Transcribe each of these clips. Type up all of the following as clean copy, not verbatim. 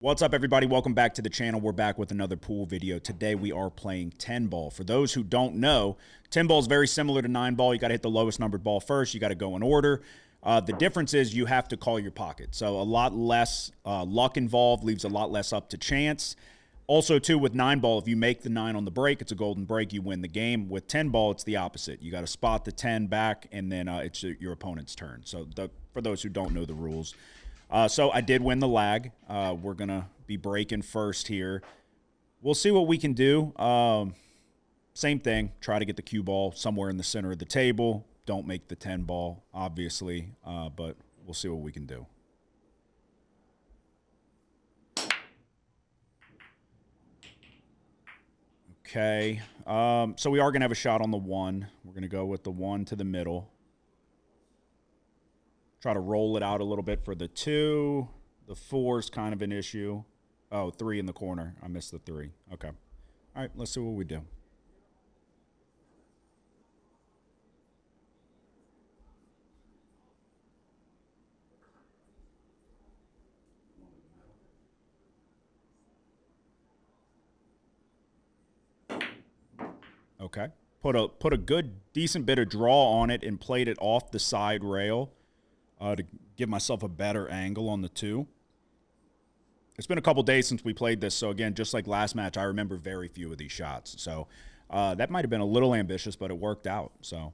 What's up, everybody? Welcome back to the channel. We're back with another pool video. Today we are playing 10 ball. For those who don't know, 10 ball is very similar to 9 ball. You got to hit the lowest numbered ball first. You got to go in order. The difference is you have to call your pocket. So a lot less luck involved, leaves a lot less up to chance. Also, too, with 9 ball, if you make the 9 on the break, it's a golden break. You win the game. With 10 ball, it's the opposite. You got to spot the 10 back, and then it's your opponent's turn. So for those who don't know the rules. So I did win the lag. We're going to be breaking first here. We'll see what we can do. Same thing. Try to get the cue ball somewhere in the center of the table. Don't make the 10 ball, obviously, but we'll see what we can do. Okay. So we are going to have a shot on the 1. We're going to go with the 1 to the middle. Try to roll it out a little bit for the 2. The 4 is kind of an issue. Oh, 3 in the corner. I missed the 3. Okay. All right, let's see what we do. Okay. Put a good, decent bit of draw on it and played it off the side rail. To give myself a better angle on the 2. It's been a couple days since we played this, so again, just like last match, I remember very few of these shots. So that might have been a little ambitious, but it worked out. So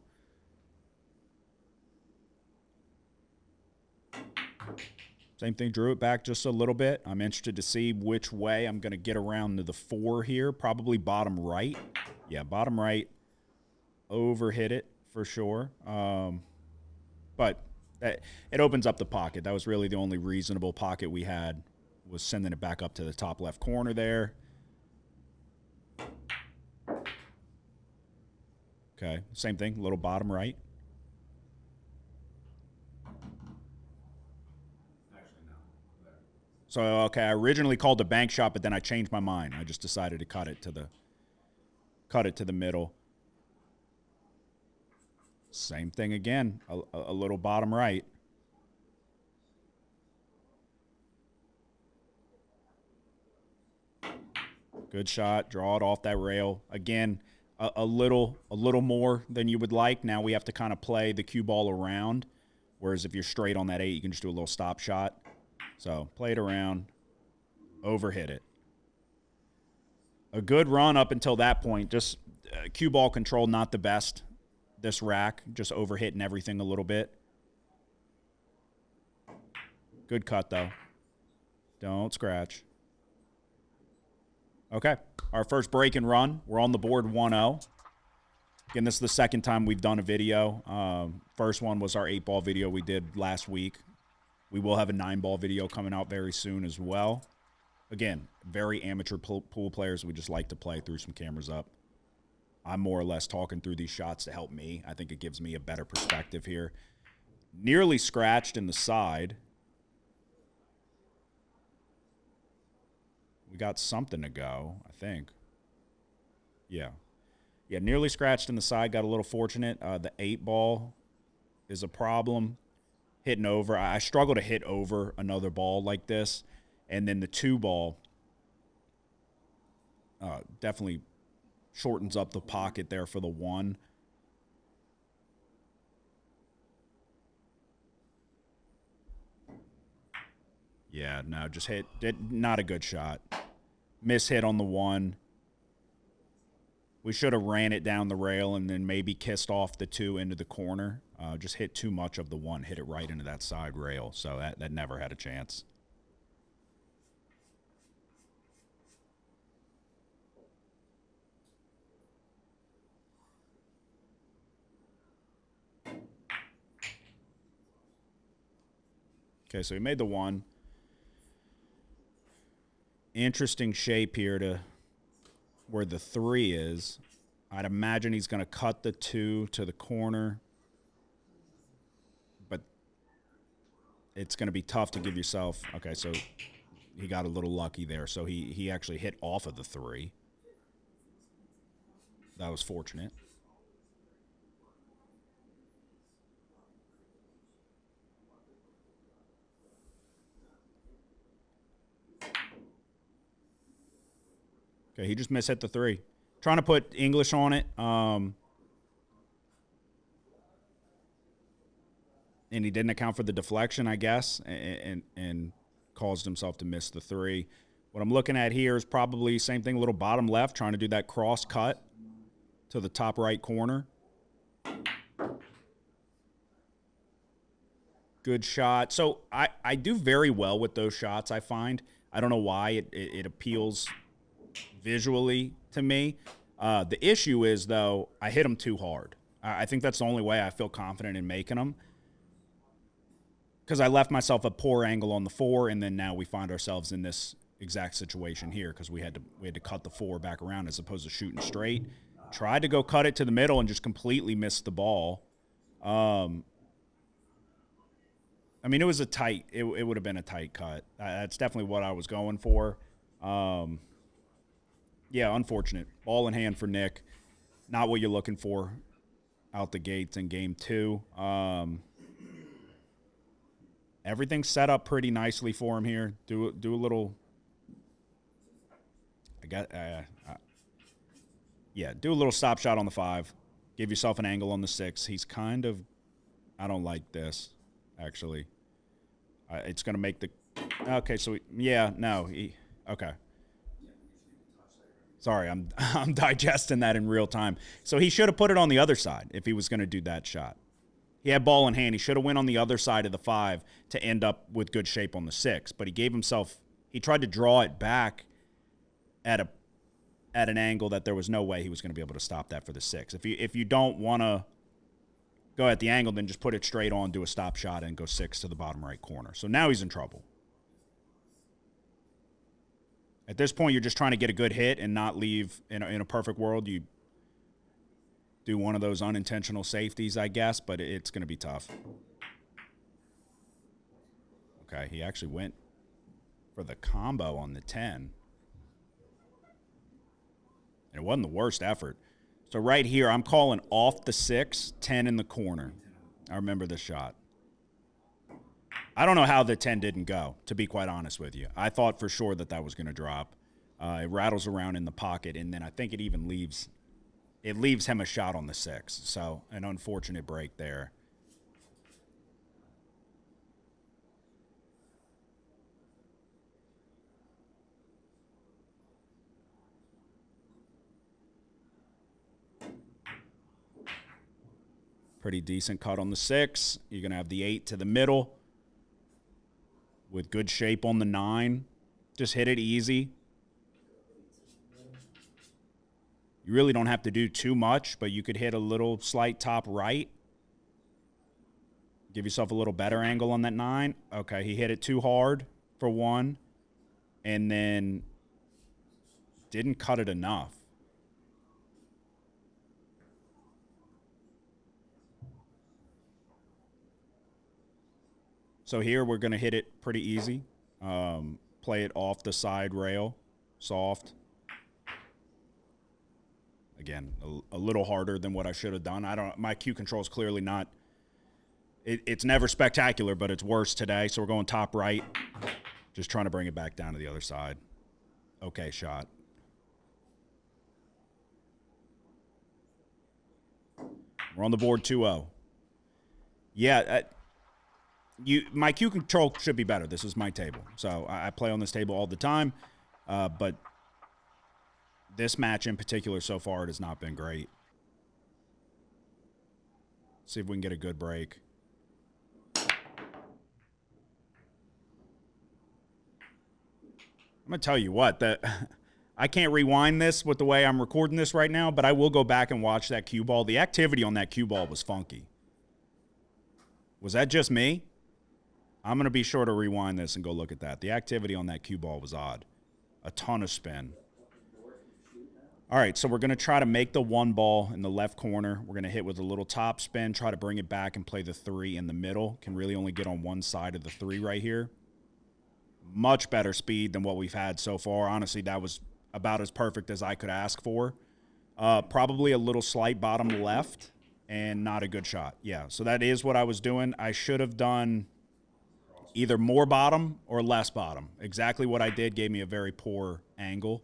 same thing, drew it back just a little bit. I'm interested to see which way I'm going to get around to the 4 here. Probably bottom right. Yeah, bottom right. Overhit it for sure. But it opens up the pocket. That was really the only reasonable pocket we had, was sending it back up to the top left corner there. Okay, same thing, little bottom right. So, okay, I originally called the bank shot, but then I changed my mind. I just decided to cut it to the middle. Same thing again, a little bottom right. Good shot, draw it off that rail. Again, a little more than you would like. Now we have to kind of play the cue ball around, whereas if you're straight on that 8, you can just do a little stop shot. So play it around, overhit it. A good run up until that point. Just cue ball control, not the best. This rack, just overhitting everything a little bit. Good cut, though. Don't scratch. Okay, our first break and run. We're on the board 1-0. Again, this is the second time we've done a video. First one was our 8-ball video we did last week. We will have a 9-ball video coming out very soon as well. Again, very amateur pool players. We just like to play through some cameras up. I'm more or less talking through these shots to help me. I think it gives me a better perspective here. Nearly scratched in the side. We got something to go, I think. Yeah. Yeah, nearly scratched in the side. Got a little fortunate. The 8-ball is a problem. Hitting over. I struggle to hit over another ball like this. And then the 2-ball definitely shortens up the pocket there for the 1. Yeah, no, just not a good shot. Miss hit on the 1. We should have ran it down the rail and then maybe kissed off the 2 into the corner. Just hit too much of the 1, hit it right into that side rail. So that never had a chance. Okay, so he made the 1. Interesting shape here to where the 3 is. I'd imagine he's going to cut the 2 to the corner. But it's going to be tough to give yourself... Okay, so he got a little lucky there. So he actually hit off of the 3. That was fortunate. Okay, he just mishit the 3. Trying to put English on it. And he didn't account for the deflection, I guess, and caused himself to miss the 3. What I'm looking at here is probably same thing, a little bottom left, trying to do that cross cut to the top right corner. Good shot. So I do very well with those shots, I find. I don't know why. It appeals visually to me. The issue is, though, I hit them too hard. I think that's the only way I feel confident in making them. Because I left myself a poor angle on the 4, and then now we find ourselves in this exact situation here because we had to cut the 4 back around as opposed to shooting straight. Tried to go cut it to the middle and just completely missed the ball. I mean, it was a tight. It would have been a tight cut. That's definitely what I was going for. Yeah, unfortunate. Ball in hand for Nick. Not what you're looking for out the gates in game 2. Everything's set up pretty nicely for him here. Do a little. Do a little stop shot on the 5. Give yourself an angle on the 6. He's kind of. I don't like this, actually. It's going to make the. Okay, so okay. Sorry, I'm digesting that in real time. So he should have put it on the other side if he was going to do that shot. He had ball in hand. He should have went on the other side of the 5 to end up with good shape on the 6. But he gave himself. He tried to draw it back at an angle that there was no way he was going to be able to stop that for the 6. If you don't want to go at the angle, then just put it straight on, do a stop shot, and go 6 to the bottom right corner. So now he's in trouble. At this point, you're just trying to get a good hit and not leave. In a perfect world, you do one of those unintentional safeties, I guess, but it's going to be tough. Okay, he actually went for the combo on the 10. And it wasn't the worst effort. So right here, I'm calling off the 6, 10 in the corner. I remember this shot. I don't know how the 10 didn't go, to be quite honest with you. I thought for sure that was going to drop. It rattles around in the pocket, and then I think it even leaves him a shot on the 6. So an unfortunate break there. Pretty decent cut on the 6. You're going to have the 8 to the middle with good shape on the 9. Just hit it easy. You really don't have to do too much, but you could hit a little slight top right. Give yourself a little better angle on that 9. Okay, he hit it too hard for 1, and then didn't cut it enough. So here we're going to hit it pretty easy. Play it off the side rail, soft. Again, a little harder than what I should have done. My cue control is clearly not. It's never spectacular, but it's worse today. So we're going top right, just trying to bring it back down to the other side. Okay, shot. We're on the board 2-0. Yeah. My cue control should be better. This is my table. So I play on this table all the time. But this match in particular so far, it has not been great. See if we can get a good break. I'm going to tell you what, I can't rewind this with the way I'm recording this right now, but I will go back and watch that cue ball. The activity on that cue ball was funky. Was that just me? I'm going to be sure to rewind this and go look at that. The activity on that cue ball was odd. A ton of spin. All right, so we're going to try to make the 1 ball in the left corner. We're going to hit with a little top spin, try to bring it back and play the 3 in the middle. Can really only get on one side of the 3 right here. Much better speed than what we've had so far. Honestly, that was about as perfect as I could ask for. Probably a little slight bottom left and not a good shot. Yeah, so that is what I was doing. I should have done either more bottom or less bottom. Exactly what I did gave me a very poor angle.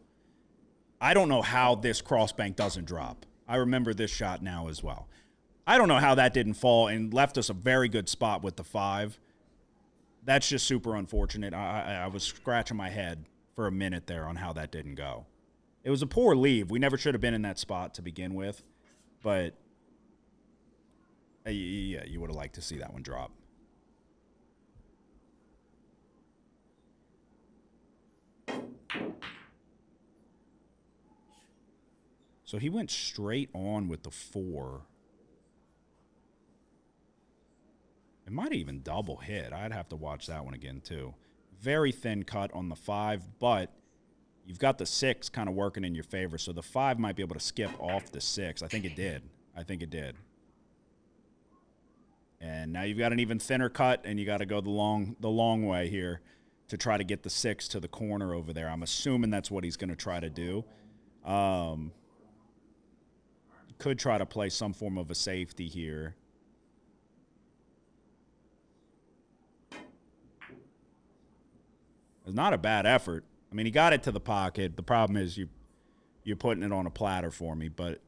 I don't know how this crossbank doesn't drop. I remember this shot now as well. I don't know how that didn't fall and left us a very good spot with the 5. That's just super unfortunate. I was scratching my head for a minute there on how that didn't go. It was a poor leave. We never should have been in that spot to begin with. But, yeah, you would have liked to see that one drop. So he went straight on with the 4. It might even double hit. I'd have to watch that one again, too. Very thin cut on the 5, but you've got the 6 kind of working in your favor, so the 5 might be able to skip off the 6. I think it did. And now you've got an even thinner cut, and you got to go the long way here to try to get the 6 to the corner over there. I'm assuming that's what he's going to try to do. Could try to play some form of a safety here. It's not a bad effort. I mean, he got it to the pocket. The problem is you're putting it on a platter for me, but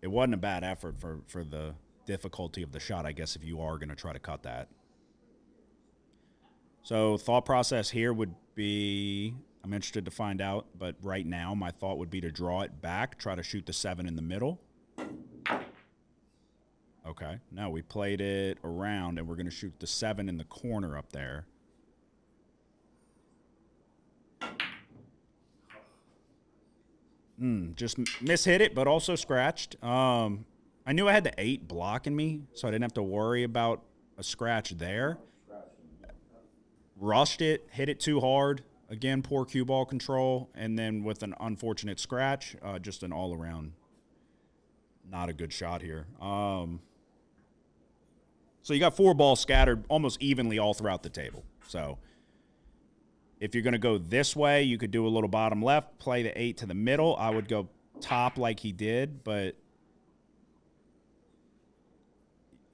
it wasn't a bad effort for the difficulty of the shot, I guess, if you are going to try to cut that. So thought process here would be, I'm interested to find out, but right now my thought would be to draw it back, try to shoot the 7 in the middle. Okay, now we played it around, and we're going to shoot the 7 in the corner up there. Just mishit it, but also scratched. I knew I had the 8 blocking me, so I didn't have to worry about a scratch there. Rushed it, hit it too hard. Again, poor cue ball control, and then with an unfortunate scratch, just an all-around not a good shot here. So you got 4 balls scattered almost evenly all throughout the table. So if you're going to go this way, you could do a little bottom left, play the 8 to the middle. I would go top like he did, but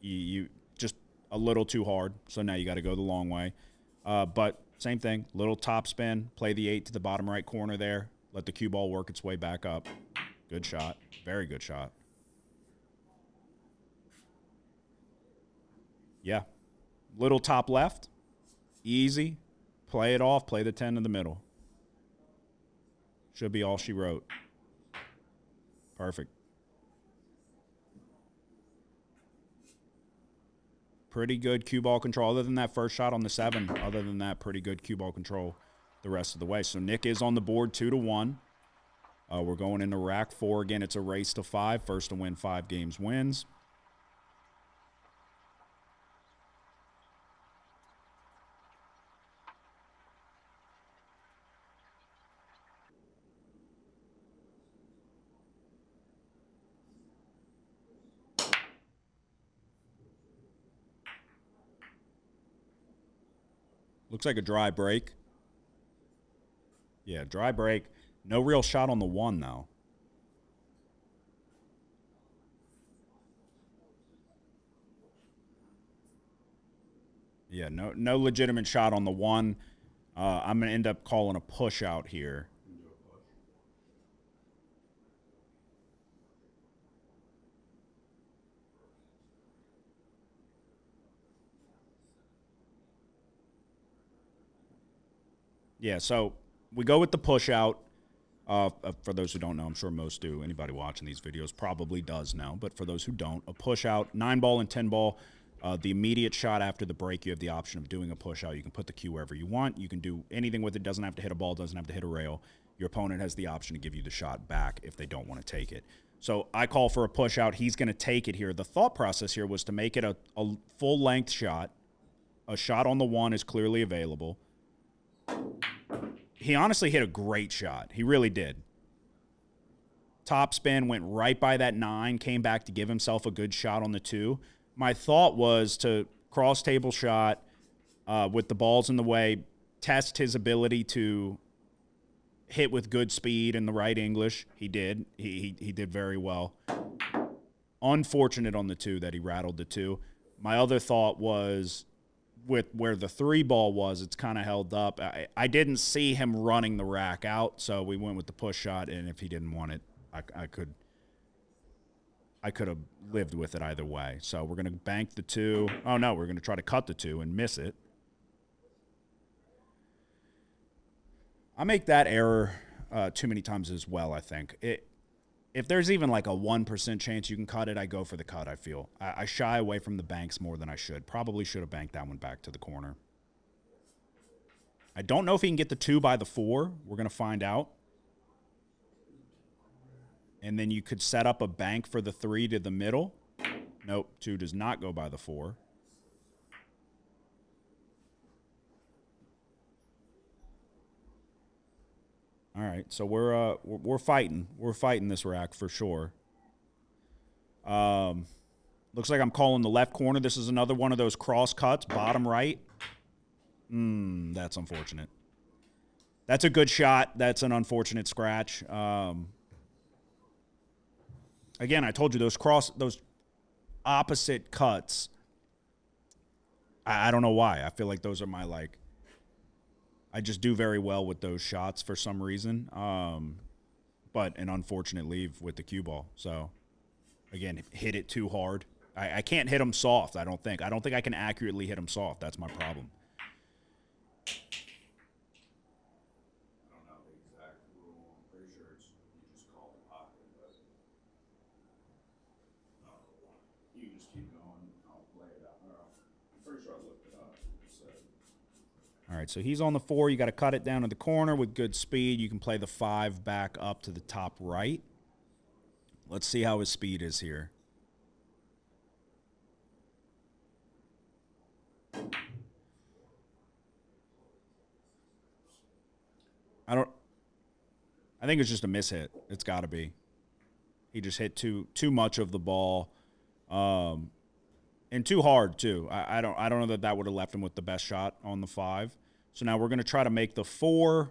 you just a little too hard. So now you got to go the long way. But same thing, little top spin, play the 8 to the bottom right corner there. Let the cue ball work its way back up. Good shot. Very good shot. Yeah. Little top left. Easy. Play it off. Play the 10 in the middle. Should be all she wrote. Perfect. Pretty good cue ball control. Other than that first shot on the 7, other than that, pretty good cue ball control the rest of the way. So Nick is on the board 2-1. We're going into rack 4. Again, it's a race to 5. First to win 5 games wins. Looks like a dry break. Yeah, dry break. No real shot on the 1, though. Yeah, no legitimate shot on the 1. I'm going to end up calling a push out here. Yeah, so we go with the push out. For those who don't know, I'm sure most do. Anybody watching these videos probably does know. But for those who don't, a push out, 9-ball and 10-ball. The immediate shot after the break, you have the option of doing a push out. You can put the cue wherever you want. You can do anything with it. Doesn't have to hit a ball. Doesn't have to hit a rail. Your opponent has the option to give you the shot back if they don't want to take it. So I call for a push out. He's going to take it here. The thought process here was to make it a full-length shot. A shot on the 1 is clearly available. He honestly hit a great shot. He really did. Top spin, went right by that 9, came back to give himself a good shot on the 2. My thought was to cross-table shot with the balls in the way, test his ability to hit with good speed and the right English. He did. He did very well. Unfortunate on the 2 that he rattled the 2. My other thought was with where the 3 ball was, it's kind of held up. I didn't see him running the rack out, so we went with the push shot, and if he didn't want it, I could have lived with it either way. So we're going to bank the 2. Oh, no, we're going to try to cut the 2 and miss it. I make that error too many times as well, I think. If there's even like a 1% chance you can cut it, I go for the cut, I feel. I shy away from the banks more than I should. Probably should have banked that one back to the corner. I don't know if he can get the 2 by the 4. We're going to find out. And then you could set up a bank for the 3 to the middle. Nope, 2 does not go by the 4. All right, so we're fighting. We're fighting this rack for sure. Looks like I'm calling the left corner. This is another one of those cross cuts, bottom right. That's unfortunate. That's a good shot. That's an unfortunate scratch. Again, I told you those opposite cuts. I don't know why. I feel like those are my like. I just do very well with those shots for some reason. But an unfortunate leave with the cue ball. So, again, hit it too hard. I can't hit them soft, I don't think. I don't think I can accurately hit them soft. That's my problem. I don't know the exact rule. I'm pretty sure it's you just call it pocket, but you can just keep going. I'll lay it out. I'm pretty sure I looked it up. It said. All right, so he's on the 4. You got to cut it down to the corner with good speed. You can play the 5 back up to the top right. Let's see how his speed is here. I think it's just a mishit. It's got to be. He just hit too much of the ball, and too hard too. I don't know that would have left him with the best shot on the 5. So now we're going to try to make the 4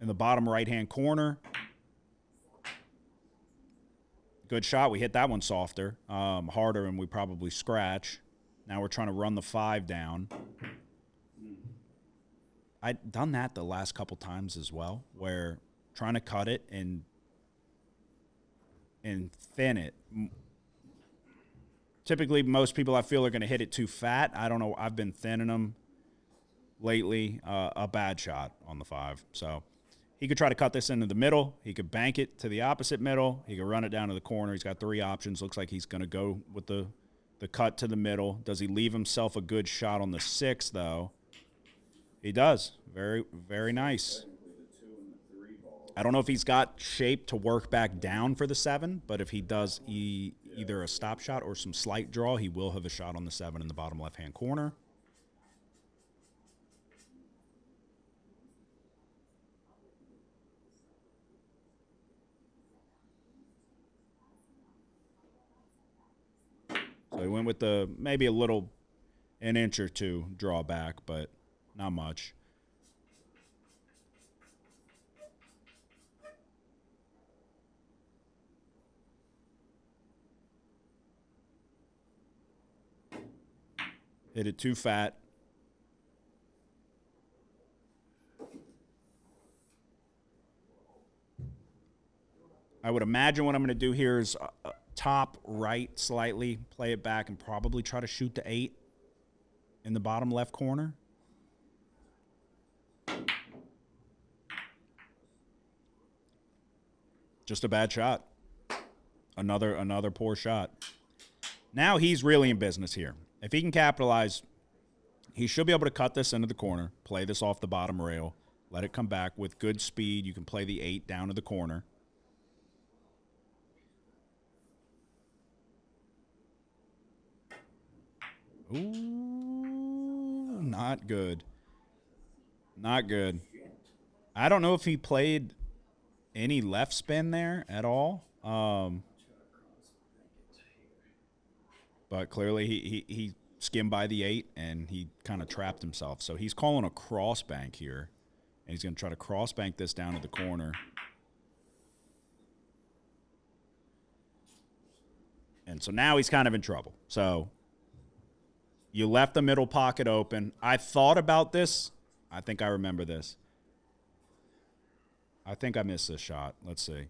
in the bottom right-hand corner. Good shot. We hit that one softer, harder, and we probably scratch. Now we're trying to run the 5 down. I'd done that the last couple times as well, where trying to cut it and thin it. Typically, most people I feel are going to hit it too fat. I don't know. I've been thinning them lately. A bad shot on the 5. So he could try to cut this into the middle. He could bank it to the opposite middle. He could run it down to the corner. He's got 3 options. Looks like he's going to go with the cut to the middle. Does he leave himself a good shot on the 6, though? He does. Very, very nice. I don't know if he's got shape to work back down for the 7, but if he does either a stop shot or some slight draw, he will have a shot on the 7 in the bottom left-hand corner. So he went with maybe an inch or 2 draw back, but not much. Hit it too fat. I would imagine what I'm going to do here is top right slightly, play it back, and probably try to shoot the 8 in the bottom left corner. Just a bad shot. Another poor shot. Now he's really in business here. If he can capitalize, he should be able to cut this into the corner, play this off the bottom rail, let it come back with good speed. You can play the 8 down to the corner. Ooh, not good. Not good. I don't know if he played any left spin there at all. But clearly he skimmed by the 8, and he kind of trapped himself. So he's calling a cross bank here, and he's going to try to cross bank this down to the corner. And so now he's kind of in trouble. So You left the middle pocket open. I thought about this. I think I remember this. I think I missed this shot. Let's see.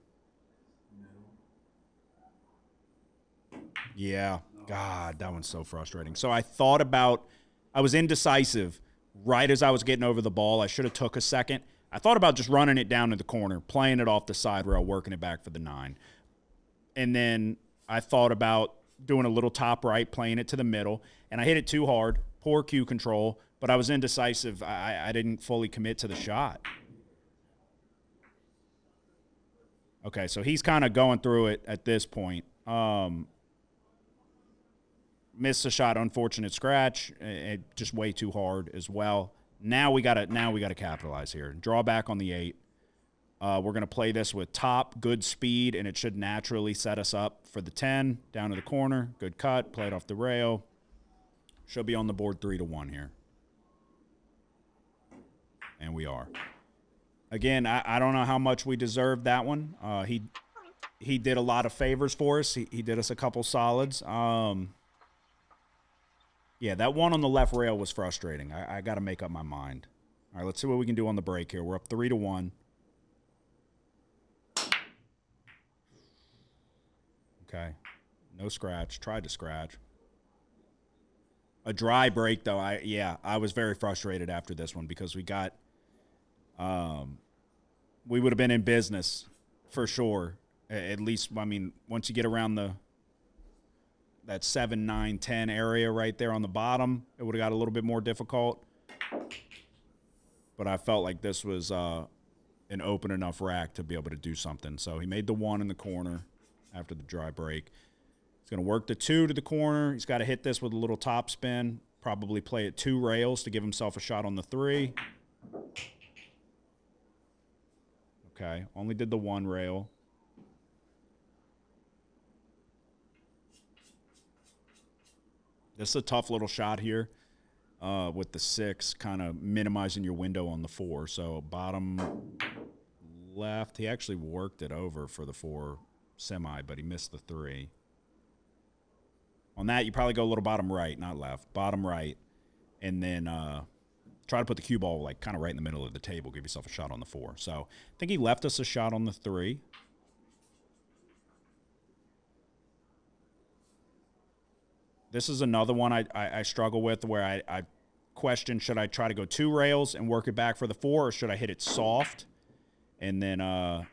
Yeah. God, that one's so frustrating. So I thought about, I was indecisive right as I was getting over the ball. I should have took a second. I thought about just running it down to the corner, playing it off the side rail, working it back for the 9. And then I thought about doing a little top right, playing it to the middle, and I hit it too hard. Poor cue control, but I was indecisive. I didn't fully commit to the shot. Okay, so he's kind of going through it at this point. Missed a shot, unfortunate scratch. It just way too hard as well. Now we gotta capitalize here. Draw back on the 8. We're gonna play this with top, good speed, and it should naturally set us up for the 10. Down to the corner, good cut, play it off the rail. Should be on the board 3-1 here. And we are. Again, I don't know how much we deserved that one. He did a lot of favors for us. He did us a couple solids. Yeah, that one on the left rail was frustrating. I got to make up my mind. All right, let's see what we can do on the break here. We're up 3-1. Okay. No scratch. Tried to scratch. A dry break, though. I was very frustrated after this one because we got we would have been in business for sure. At least, I mean, once you get around that 7, 9, 10 area right there on the bottom, it would have got a little bit more difficult. But I felt like this was an open enough rack to be able to do something. So he made the 1 in the corner after the dry break. He's going to work the 2 to the corner. He's got to hit this with a little top spin. Probably play it 2 rails to give himself a shot on the 3. Okay, only did the 1 rail. This is a tough little shot here with the 6, kind of minimizing your window on the 4. So bottom left, he actually worked it over for the 4 semi, but he missed the 3. On that, you probably go a little bottom right, not left. Bottom right, and then try to put the cue ball like kind of right in the middle of the table. Give yourself a shot on the 4. So I think he left us a shot on the 3. This is another one I struggle with where I question, should I try to go 2 rails and work it back for the 4, or should I hit it soft? And then I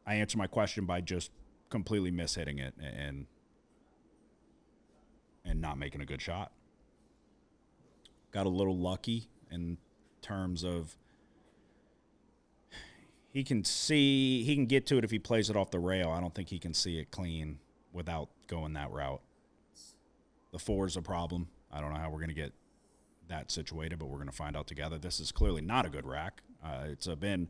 answer my question by just completely mishitting it and not making a good shot. Got a little lucky in terms of he can get to it if he plays it off the rail. I don't think he can see it clean without going that route. The 4 is a problem. I don't know how we're going to get that situated, but we're going to find out together. This is clearly not a good rack. It's been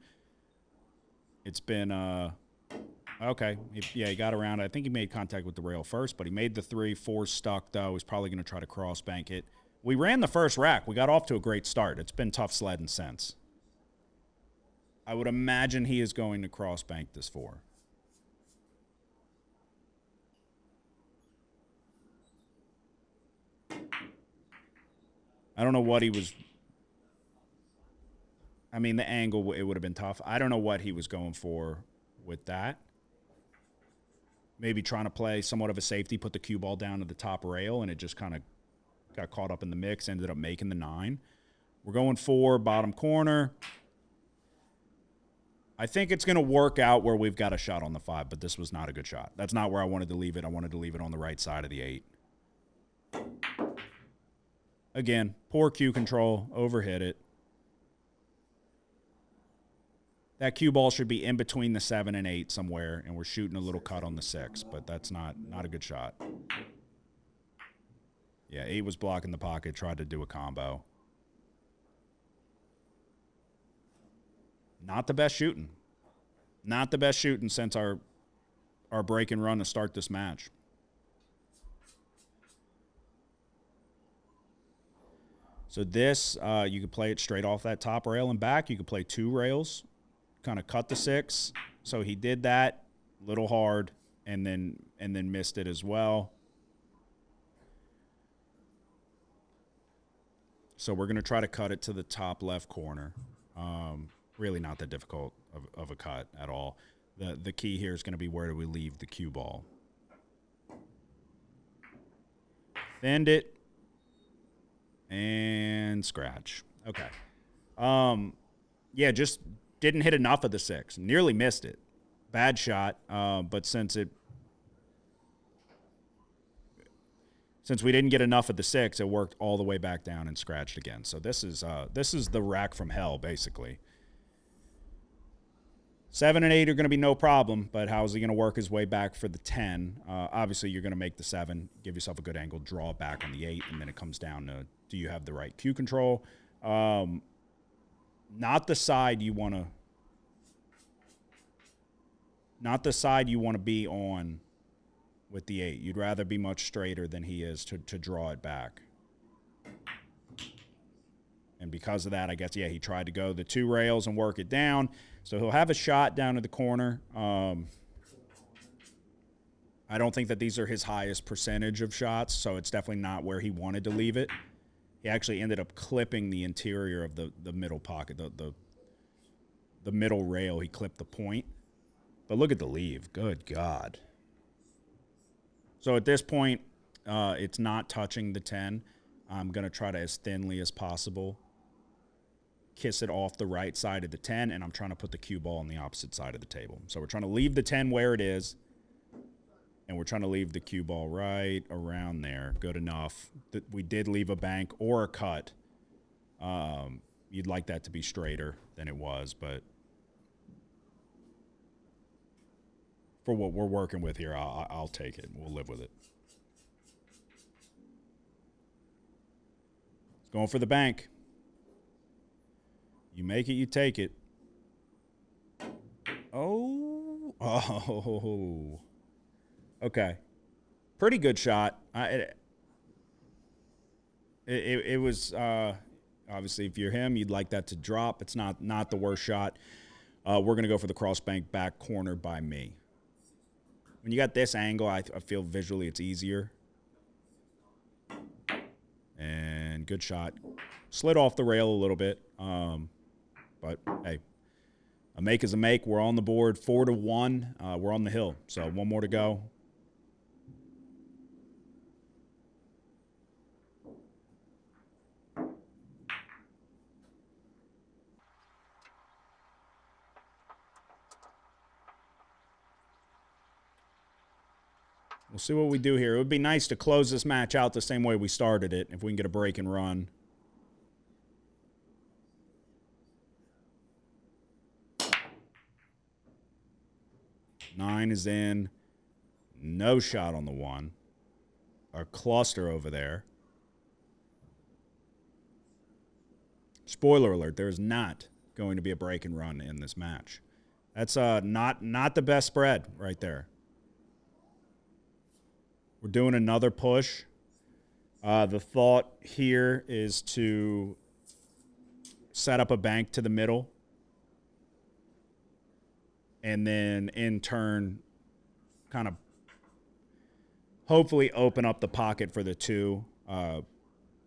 okay. He got around. I think he made contact with the rail first, but he made the 3. 4 stuck, though. He's probably going to try to cross bank it. We ran the first rack. We got off to a great start. It's been tough sledding since. I would imagine he is going to cross bank this 4. I don't know what he was. I mean, the angle, it would have been tough. I don't know what he was going for with that. Maybe trying to play somewhat of a safety, put the cue ball down to the top rail, and it just kind of got caught up in the mix, ended up making the 9. We're going 4, bottom corner. I think it's going to work out where we've got a shot on the 5, but this was not a good shot. That's not where I wanted to leave it. I wanted to leave it on the right side of the 8. Again, poor cue control, overhit it. That cue ball should be in between the 7 and 8 somewhere, and we're shooting a little cut on the 6, but that's not a good shot. Yeah, 8 was blocking the pocket, tried to do a combo. Not the best shooting. Not the best shooting since our break and run to start this match. So this, you could play it straight off that top rail and back. You could play 2 rails, kind of cut the 6. So he did that, little hard, and then missed it as well. So we're going to try to cut it to the top left corner. Really not that difficult of a cut at all. The key here is going to be where do we leave the cue ball. Bend it. And scratch. Okay. Yeah, just didn't hit enough of the 6. Nearly missed it. Bad shot. But since we didn't get enough of the 6, it worked all the way back down and scratched again. So this is the rack from hell, basically. 7 and 8 are going to be no problem, but how is he going to work his way back for the 10? Obviously, you're going to make the 7, give yourself a good angle, draw back on the 8, and then it comes down to, do you have the right cue control? Not the side you want to be on with the 8. You'd rather be much straighter than he is to draw it back. And because of that, I guess, yeah, he tried to go the 2 rails and work it down. So he'll have a shot down to the corner. I don't think that these are his highest percentage of shots, so it's definitely not where he wanted to leave it. He actually ended up clipping the interior of the middle pocket, the middle rail. He clipped the point. But look at the leave. Good God. So at this point, it's not touching the 10. I'm going to try to, as thinly as possible, kiss it off the right side of the 10, and I'm trying to put the cue ball on the opposite side of the table. So we're trying to leave the 10 where it is, and we're trying to leave the cue ball right around there. Good enough. We did leave a bank or a cut. You'd like that to be straighter than it was, but for what we're working with here, I'll take it. We'll live with it. It's going for the bank. You make it, you take it. Oh. Okay. Pretty good shot. It was, obviously, if you're him, you'd like that to drop. It's not the worst shot. We're going to go for the cross bank back corner by me. When you got this angle, I feel visually it's easier. And good shot. Slid off the rail a little bit. But, hey, a make is a make. We're on the board 4-1. We're on the hill. So one more to go. We'll see what we do here. It would be nice to close this match out the same way we started it, if we can get a break and run. Nine is in. No shot on the 1. A cluster over there. Spoiler alert, there is not going to be a break and run in this match. That's not the best spread right there. We're doing another push. The thought here is to set up a bank to the middle. And then, in turn, kind of hopefully open up the pocket for the 2.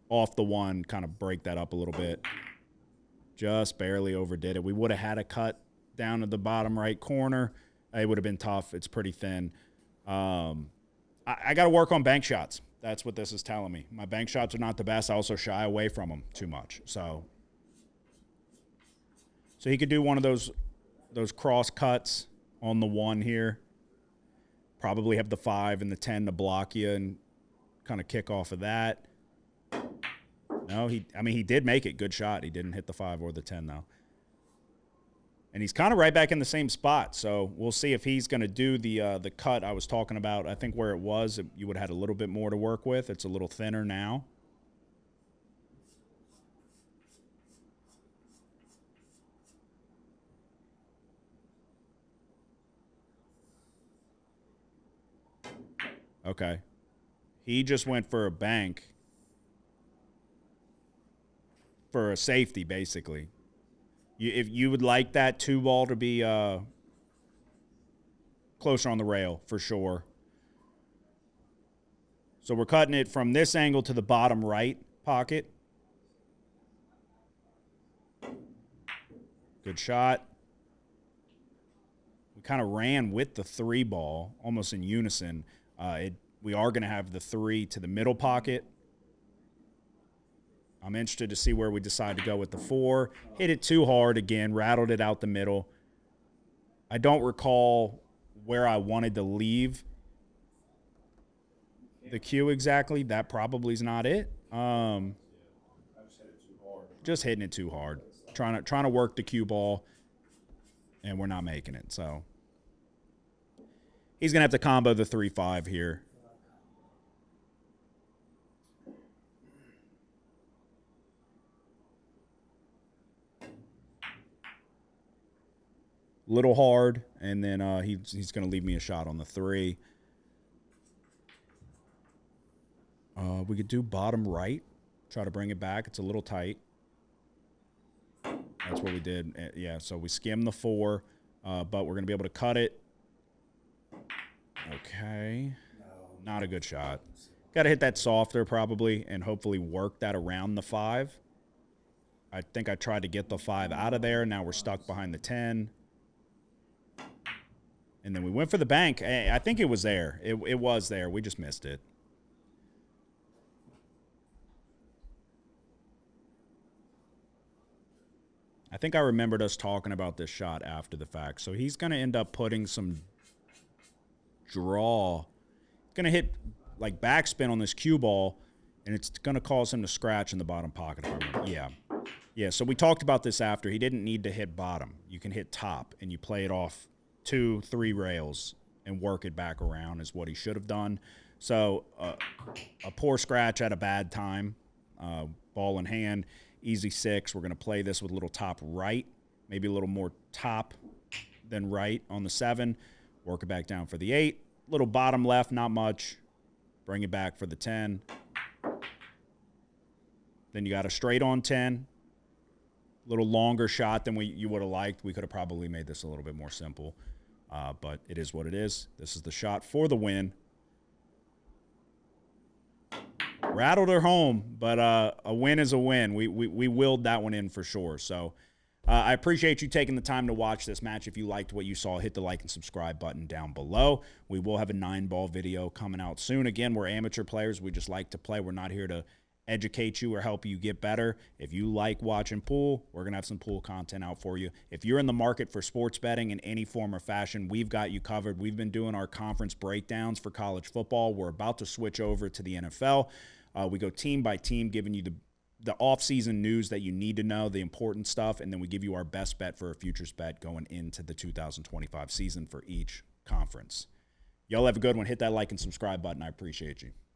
Off the 1, kind of break that up a little bit. Just barely overdid it. We would have had a cut down to the bottom right corner. It would have been tough. It's pretty thin. I got to work on bank shots. That's what this is telling me. My bank shots are not the best. I also shy away from them too much. So he could do one of those cross cuts on the 1 here. Probably have the 5 and the 10 to block you and kind of kick off of that. No, he did make it. Good shot. He didn't hit the 5 or the 10, though. And he's kind of right back in the same spot. So we'll see if he's going to do the cut I was talking about. I think where it was, you would have had a little bit more to work with. It's a little thinner now. Okay. He just went for a bank. For a safety, basically. If you would like that 2 ball to be closer on the rail, for sure. So we're cutting it from this angle to the bottom right pocket. Good shot. We kind of ran with the 3 ball, almost in unison. We are going to have the 3 to the middle pocket. I'm interested to see where we decide to go with the 4. Hit it too hard again, rattled it out the middle. I don't recall where I wanted to leave the cue exactly. That probably is not it. Just hitting it too hard. Trying to work the cue ball, and we're not making it. So he's going to have to combo the 3-5 here. Little hard, and then he's going to leave me a shot on the 3. We could do bottom right, try to bring it back. It's a little tight. That's what we did. Yeah, so we skimmed the 4, but we're going to be able to cut it. Okay. Not a good shot. Got to hit that softer probably and hopefully work that around the 5. I think I tried to get the 5 out of there. Now we're stuck behind the 10. And then we went for the bank. I think it was there. It was there. We just missed it. I think I remembered us talking about this shot after the fact. So he's going to end up putting some draw. Going to hit like backspin on this cue ball, and it's going to cause him to scratch in the bottom pocket. Yeah. Yeah, so we talked about this after. He didn't need to hit bottom. You can hit top, and you play it off 2-3 rails and work it back around is what he should have done. So a poor scratch at a bad time. Ball in hand, easy 6. We're going to play this with a little top right, maybe a little more top than right on the 7. Work it back down for the 8. Little bottom left, not much. Bring it back for the 10. Then you got a straight on 10. Little longer shot than you would have liked. We could have probably made this a little bit more simple. But it is what it is. This is the shot for the win. Rattled her home, but a win is a win. We willed that one in for sure. So I appreciate you taking the time to watch this match. If you liked what you saw, hit the like and subscribe button down below. We will have a 9-ball video coming out soon. Again, we're amateur players. We just like to play. We're not here to educate you or help you get better. If you like watching pool, we're going to have some pool content out for you. If you're in the market for sports betting in any form or fashion, we've got you covered. We've been doing our conference breakdowns for college football. We're about to switch over to the NFL. We go team by team, giving you the off-season news that you need to know, the important stuff, and then we give you our best bet for a futures bet going into the 2025 season for each conference. Y'all have a good one. Hit that like and subscribe button. I appreciate you.